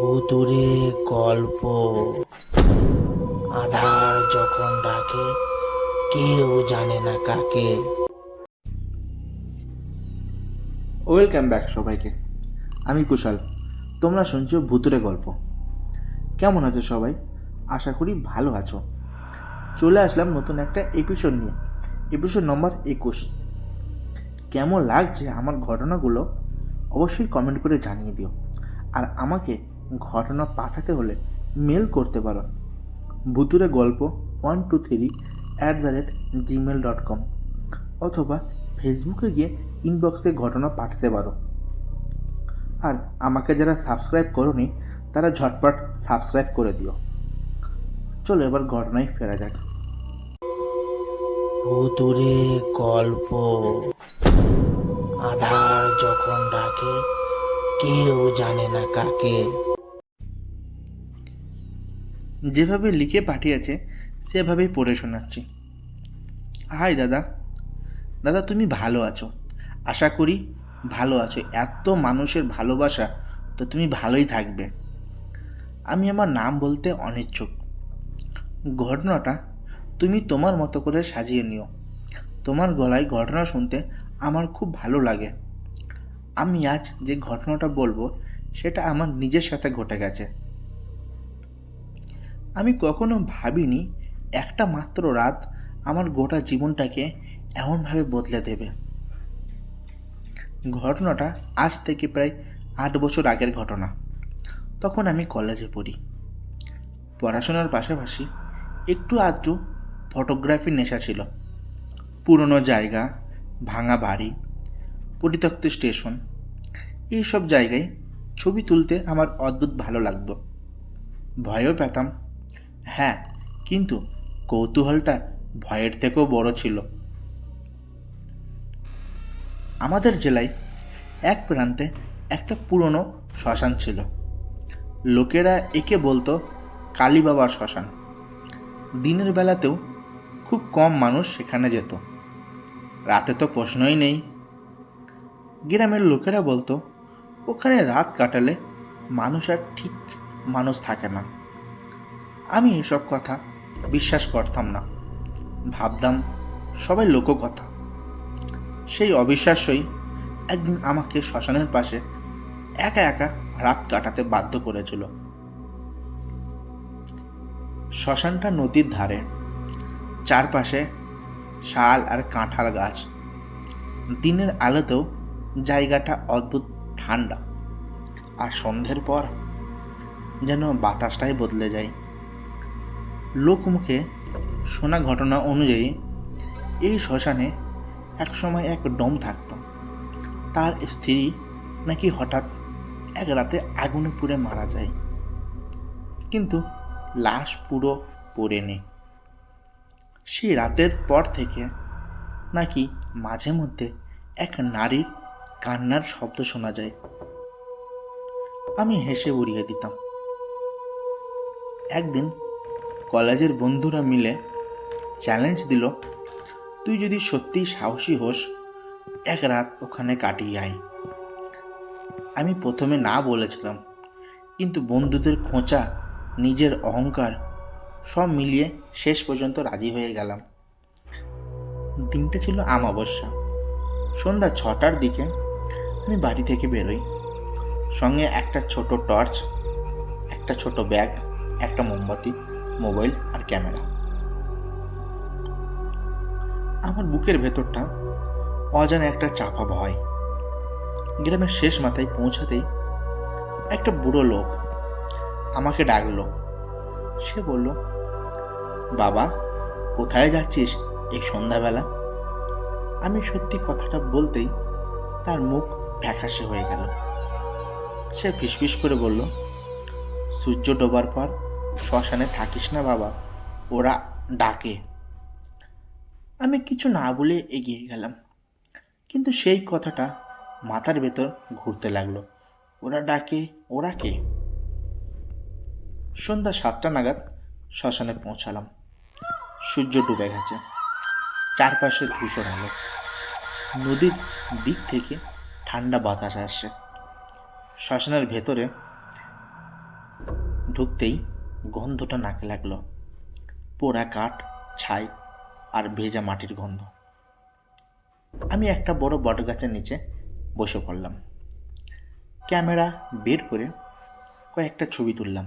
ভুতুড়ে গল্প। আধার যখন ডাকে, কেউ জানে না কাকে। ওয়েলকাম ব্যাক সবাইকে। আমি কুশল। তোমরা শুনছো ভুতুরে গল্প। কেমন আছো সবাই? আশা করি ভালো আছো। চলে আসলাম নতুন একটা এপিসোড নিয়ে, এপিসোড নম্বর 21। কেমন লাগছে আমার ঘটনাগুলো অবশ্যই কমেন্ট করে জানিয়ে দিও। আর আমাকে ঘটনা পাঠাতে হলে মেল করতে পারো ভুতুরে গল্প 123@gmail.com, অথবা ফেসবুকে গিয়ে ইনবক্সে ঘটনা পাঠাতে পারো। আর আমাকে যারা সাবস্ক্রাইব করোনি তারা ঝটপট সাবস্ক্রাইব করে দিও। চলো এবার ঘটনায় ফেরা যাক। ভুতুড়ে গল্প। আধার যখন ডাকে, কেউ জানে না কাকে। যেভাবে লিখে পাঠিয়েছে সেভাবেই পড়ে শোনাচ্ছি। হাই দাদা। দাদা, তুমি ভালো আছো? আশা করি ভালো আছো। এত মানুষের ভালোবাসা, তো তুমি ভালোই থাকবে। আমি আমার নাম বলতে অনিচ্ছুক। ঘটনাটা তুমি তোমার মতো করে সাজিয়ে নিও। তোমার গলায় ঘটনা শুনতে আমার খুব ভালো লাগে। আমি আজ যে ঘটনাটা বলবো সেটা আমার নিজের সাথে ঘটে গেছে। আমি কখনো ভাবিনি একটা মাত্র রাত আমার গোটা জীবনটাকে এমনভাবে বদলে দেবে। ঘটনাটা আজ থেকে প্রায় 8 বছর আগের ঘটনা। তখন আমি কলেজে পড়ি। পড়াশোনার পাশাপাশি একটু আধটু ফটোগ্রাফির নেশা ছিল। পুরনো জায়গা, ভাঙা বাড়ি, পরিত্যক্ত স্টেশন, এইসব জায়গায় ছবি তুলতে আমার অদ্ভুত ভালো লাগতো। ভয়ও পেতাম, হ্যাঁ, কিন্তু কৌতূহলটা ভয়ের থেকেও বড় ছিল। আমাদের জেলায় এক প্রান্তে একটা পুরনো শ্মশান ছিল। লোকেরা একে বলতো কালী বাবার শ্মশান। দিনের বেলাতেও খুব কম মানুষ সেখানে যেত, রাতে তো প্রশ্নই নেই। গ্রামের লোকেরা বলতো ওখানে রাত কাটালে মানুষ আর ঠিক মানুষ থাকে না। আমি এসব কথা বিশ্বাস করতাম না, ভাবতাম সবাই লোককথা। সেই অবিশ্বাস্যই একদিন আমাকে শ্মশানের পাশে একা একা রাত কাটাতে বাধ্য করেছিল। শ্মশানটা নদীর ধারে, চারপাশে শাল আর কাঁঠাল গাছ। দিনের আলোতেও জায়গাটা অদ্ভুত ঠান্ডা, আর সন্ধ্যের পর যেন বাতাসটাই বদলে যায়। লোকমুখে শোনা ঘটনা অনুযায়ী এই শ্মশানে একসময় এক ডোম থাকত। তার স্ত্রী নাকি হঠাৎ এক রাতে আগুনে পুড়ে মারা যায়, কিন্তু লাশ পুরো পোড়েনি। সেই রাতের পর থেকে নাকি মাঝে মধ্যে এক নারীর কান্নার শব্দ শোনা যায়। আমি হেসে উড়িয়ে দিতাম। একদিন কলেজের বন্ধুরা মিলে চ্যালেঞ্জ দিল, তুই যদি সত্যিই সাহসী হোস এক রাত ওখানে কাটিয়ে আয়। আমি প্রথমে না বলেছিলাম, কিন্তু বন্ধুদের খোঁচা, নিজের অহংকার সব মিলিয়ে শেষ পর্যন্ত রাজি হয়ে গেলাম। দিনটা ছিল আমাবস্যা। সন্ধ্যা 6টার দিকে আমি বাড়ি থেকে বেরোই। সঙ্গে একটা ছোট টর্চ, একটা ছোট ব্যাগ, একটা মোমবাতি, মোবাইল আর ক্যামেরা। আমার বুকের ভেতরটা অজানা একটা চাপা ভয়। গ্রামের শেষ মাথায় পৌঁছাতেই একটা বুড়ো লোক আমাকে ডাকলো। সে বলল, বাবা, কোথায় যাচ্ছিস এই সন্ধ্যাবেলা? আমি সত্যি কথাটা বলতেই তার মুখ ফ্যাকাশে হয়ে গেল। সে ফিসফিস করে বলল, সূর্য ডোবার পর শ্মশানে থাকিস না বাবা, ওরা ডাকে। আমি কিছু না বলে এগিয়ে গেলাম, কিন্তু সেই কথাটা মাথার ভেতর ঘুরতে লাগলো। ওরা ডাকে, ওরা কে? সন্ধ্যা 7টা নাগাদ শ্মশানে পৌঁছালাম। সূর্য ডুবে গেছে, চারপাশে ধূসর আলো। নদীর দিক থেকে ঠান্ডা বাতাস আসছে। শ্মশানের ভেতরে ঢুকতেই গন্ধটা নাকে লাগলো, পোড়া কাঠ, ছাই আর ভেজা মাটির গন্ধ। আমি একটা বড় বটগাছের নিচে বসে পড়লাম। ক্যামেরা বের করে কয়েকটা ছবি তুললাম।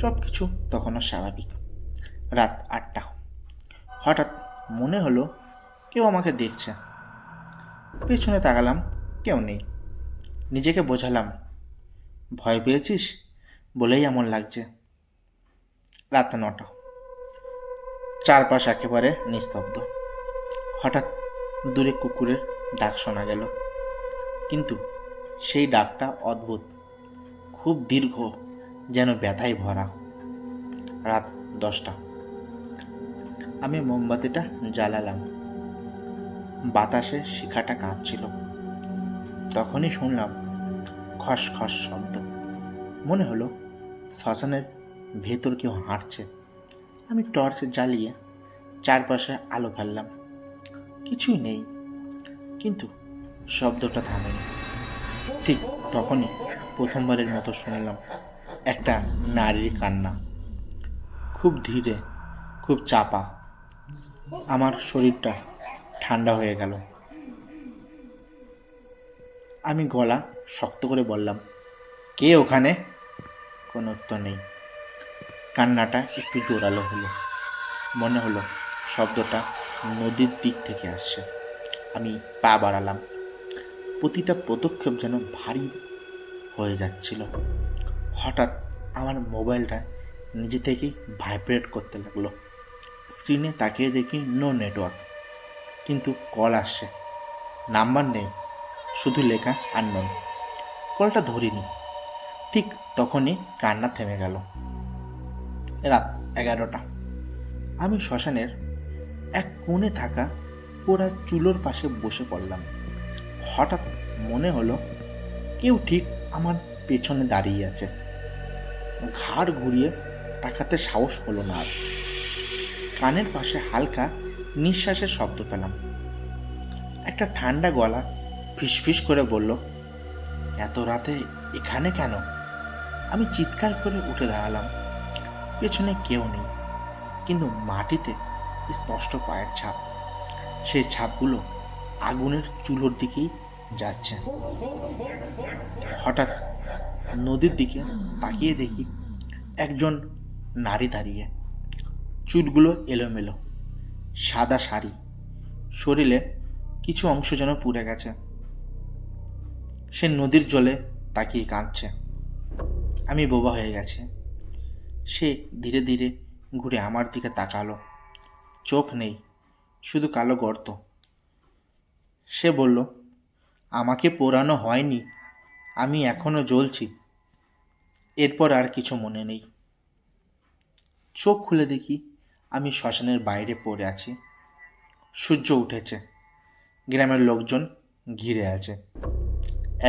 সব কিছু তখনও স্বাভাবিক। রাত 8টা। হঠাৎ মনে হলো কেউ আমাকে দেখছে। পেছনে তাকালাম, কেউ নেই। নিজেকে বোঝালাম, ভয় পেয়েছিস বলেই এমন লাগছে। রাত 9টা। চারপাশ একেবারে নিস্তব্ধ। হঠাৎ দূরে কুকুরের ডাক শোনা গেল, কিন্তু সেই ডাকটা অদ্ভুত, খুব দীর্ঘ, যেন ব্যথায় ভরা। রাত 10টা। আমি মোমবাতিটা জ্বালালাম। বাতাসে শিখাটা কাঁপছিল। তখনই শুনলাম খস খস শব্দ। মনে হলো শ্মশানের ভেতর কেউ হাঁটছে। আমি টর্চ জ্বালিয়ে চারপাশে আলো ফেললাম। কিছুই নেই, কিন্তু শব্দটা থামেনি। ঠিক তখনই প্রথমবারের মতো শুনলাম একটা নারীর কান্না, খুব ধীরে, খুব চাপা। আমার শরীরটা ঠান্ডা হয়ে গেল। আমি গলা শক্ত করে বললাম, কে ওখানে? কোনো উত্তর নেই। কান্নাটা একটু জোরালো হলো। মনে হলো শব্দটা নদীর দিক থেকে আসছে। আমি পা বাড়ালাম। প্রতিটা পদক্ষেপ যেন ভারী হয়ে যাচ্ছিল। হঠাৎ আমার মোবাইলটা নিজে থেকেই ভাইব্রেট করতে লাগলো। স্ক্রিনে তাকিয়ে দেখি নো নেটওয়ার্ক, কিন্তু কল আসছে। নাম্বার নেই, শুধু লেখা আননোন। কলটা ধরিনি। ঠিক তখনই কান্না থেমে গেল। রাত 11টা। আমি শ্মশানের এক কোণে থাকা পোড়া চুলোর পাশে বসে পড়লাম। হঠাৎ মনে হলো কেউ ঠিক আমার পেছনে দাঁড়িয়ে আছে। ঘাড় ঘুরিয়ে তাকাতে সাহস হলো না আর। কানের পাশে হালকা নিঃশ্বাসের শব্দ পেলাম। একটা ঠান্ডা গলা ফিসফিস করে বলল, এত রাতে এখানে কেন? আমি চিৎকার করে উঠে দাঁড়ালাম। পেছনে কেউ নেই, কিন্তু মাটিতে স্পষ্ট পায়ের ছাপ। সেই ছাপগুলো আগুনের চুলোর দিকেই যাচ্ছে। হঠাৎ নদীর দিকে তাকিয়ে দেখি একজন নারী দাঁড়িয়ে, চুলগুলো এলোমেলো, সাদা শাড়ি, শরীরে কিছু অংশ যেন পুড়ে গেছে। সে নদীর জলে তাকিয়ে কাঁদছে। আমি বোবা হয়ে গেছি। সে ধীরে ধীরে ঘুরে আমার দিকে তাকালো। চোখ নেই, শুধু কালো গর্ত। সে বলল, আমাকে পোড়ানো হয়নি, আমি এখনো জ্বলছি। এরপর আর কিছু মনে নেই। চোখ খুলে দেখি আমি শ্মশানের বাইরে পড়ে আছি। সূর্য উঠেছে, গ্রামের লোকজন ঘিরে আছে।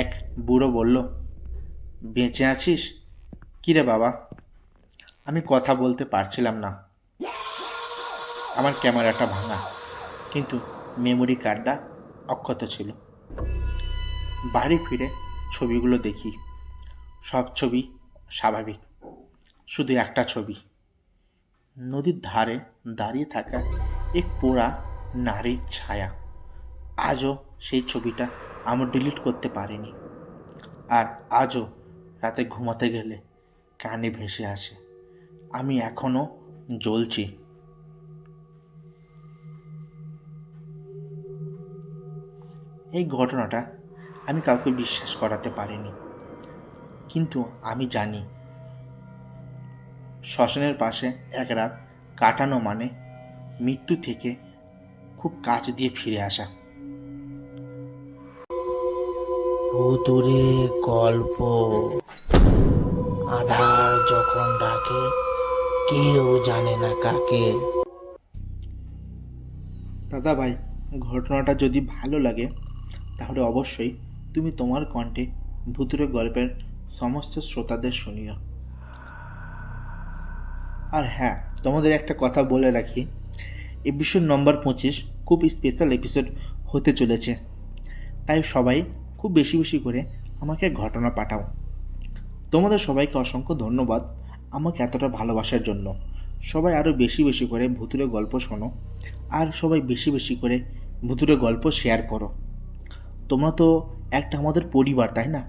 এক বুড়ো বলল, বেঁচে আছিস? কিরে বাবা? আমি কথা বলতে পারছিলাম না। আমার ক্যামেরাটা ভাঙা, কিন্তু মেমোরি কার্ডটা অক্ষত ছিল। বাড়ি ফিরে ছবিগুলো দেখি। সব ছবি স্বাভাবিক, শুধু একটা ছবি, নদীর ধারে দাঁড়িয়ে থাকা এক পোড়া নারীর ছায়া। আজও সেই ছবিটা আমি ডিলিট করতে পারিনি। আর আজও রাতে ঘুমাতে গেলে কানে ভেসে আসে, আমি এখনো জ্বলছি। এই ঘটনাটা আমি কাউকে বিশ্বাস করাতে পারিনি, কিন্তু আমি জানি শ্মশানের পাশে এক রাত কাটানো মানে মৃত্যু থেকে খুব কাছ দিয়ে ফিরে আসা। ভুতুরে গল্প। আধার যখন ডাকে, কেউ জানে না কাকে। দাদা ভাই, ঘটনাটা যদি ভালো লাগে তাহলে অবশ্যই তুমি তোমার কণ্ঠে ভুতুরে গল্পের সমস্ত শ্রোতাদের শুনিও। আর হ্যাঁ, তোমাদের একটা কথা বলে রাখি, এপিসোড নম্বর 25 খুব স্পেশাল এপিসোড হতে চলেছে। তাই সবাই খুব বেশি বেশি করে আমাকে ঘটনা পাঠাও। তোমাদের সবাইকে অসংখ্য ধন্যবাদ আমাকে এতটা ভালোবাসার জন্য। সবাই আরও বেশি বেশি করে ভুতুড়ে গল্প শোনো, আর সবাই বেশি বেশি করে ভুতুড়ে গল্প শেয়ার করো। তোমরা তো একটা আমাদের পরিবার, তাই না?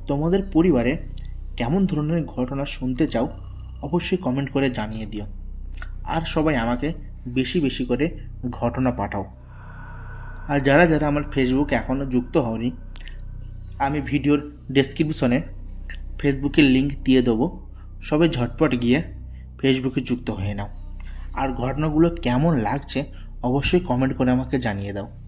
তোমাদের পরিবারে কেমন ধরনের ঘটনা শুনতে চাও অবশ্যই কমেন্ট করে জানিয়ে দিও। আর সবাই আমাকে বেশি বেশি করে ঘটনা পাঠাও। আর যারা যারা আমার ফেসবুকে এখনও যুক্ত হওনি, আমি ভিডিওর ডেসক্রিপশনে ফেসবুকের লিঙ্ক দিয়ে দেবো। সবাই ঝটপট গিয়ে ফেসবুকে যুক্ত হয়ে নাও। আর ঘটনাগুলো কেমন লাগছে অবশ্যই কমেন্ট করে আমাকে জানিয়ে দাও।